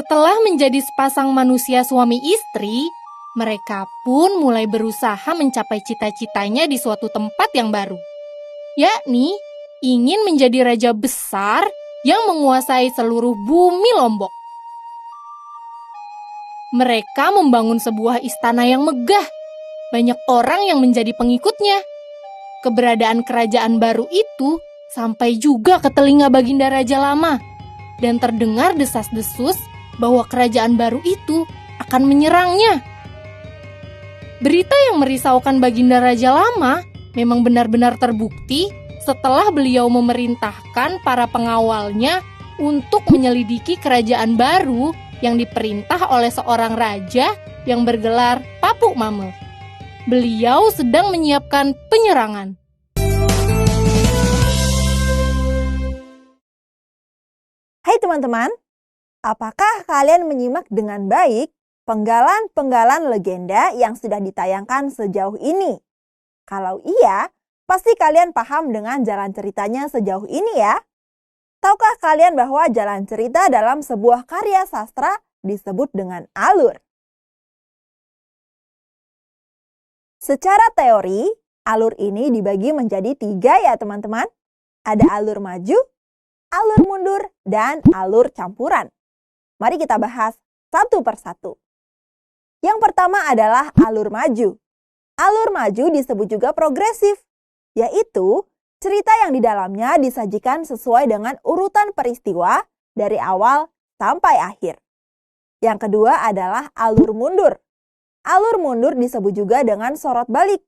Setelah menjadi sepasang manusia suami istri, mereka pun mulai berusaha mencapai cita-citanya di suatu tempat yang baru, yakni ingin menjadi raja besar yang menguasai seluruh bumi Lombok. Mereka membangun sebuah istana yang megah, banyak orang yang menjadi pengikutnya. Keberadaan kerajaan baru itu sampai juga ke telinga Baginda Raja Lama, dan terdengar desas-desus bahwa kerajaan baru itu akan menyerangnya. Berita yang merisaukan Baginda Raja Lama memang benar-benar terbukti setelah beliau memerintahkan para pengawalnya untuk menyelidiki kerajaan baru yang diperintah oleh seorang raja yang bergelar Papuk Mame. Beliau sedang menyiapkan penyerangan. Hai teman-teman, apakah kalian menyimak dengan baik penggalan-penggalan legenda yang sudah ditayangkan sejauh ini? Kalau iya, pasti kalian paham dengan jalan ceritanya sejauh ini ya. Tahukah kalian bahwa jalan cerita dalam sebuah karya sastra disebut dengan alur? Secara teori, alur ini dibagi menjadi 3 ya teman-teman. Ada alur maju, alur mundur, dan alur campuran. Mari kita bahas satu persatu. Yang pertama adalah alur maju. Alur maju disebut juga progresif, yaitu cerita yang di dalamnya disajikan sesuai dengan urutan peristiwa dari awal sampai akhir. Yang kedua adalah alur mundur. Alur mundur disebut juga dengan sorot balik,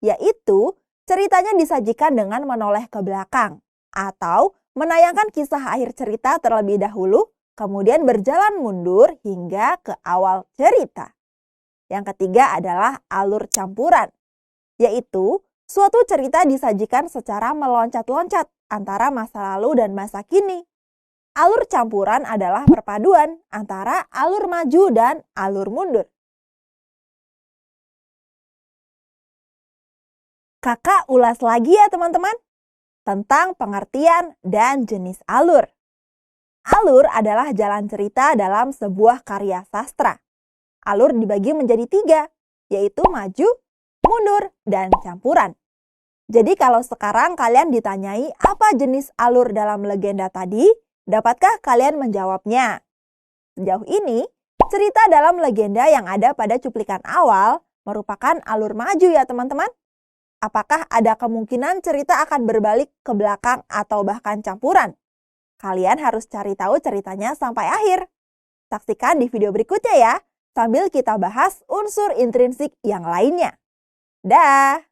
yaitu ceritanya disajikan dengan menoleh ke belakang atau menayangkan kisah akhir cerita terlebih dahulu, kemudian berjalan mundur hingga ke awal cerita. Yang ketiga adalah alur campuran, yaitu suatu cerita disajikan secara meloncat-loncat antara masa lalu dan masa kini. Alur campuran adalah perpaduan antara alur maju dan alur mundur. Kakak ulas lagi ya teman-teman, tentang pengertian dan jenis alur. Alur adalah jalan cerita dalam sebuah karya sastra. Alur dibagi menjadi 3, yaitu maju, mundur, dan campuran. Jadi kalau sekarang kalian ditanyai apa jenis alur dalam legenda tadi, dapatkah kalian menjawabnya? Sejauh ini, cerita dalam legenda yang ada pada cuplikan awal merupakan alur maju ya teman-teman. Apakah ada kemungkinan cerita akan berbalik ke belakang atau bahkan campuran? Kalian harus cari tahu ceritanya sampai akhir. Saksikan di video berikutnya ya, sambil kita bahas unsur intrinsik yang lainnya. Dah!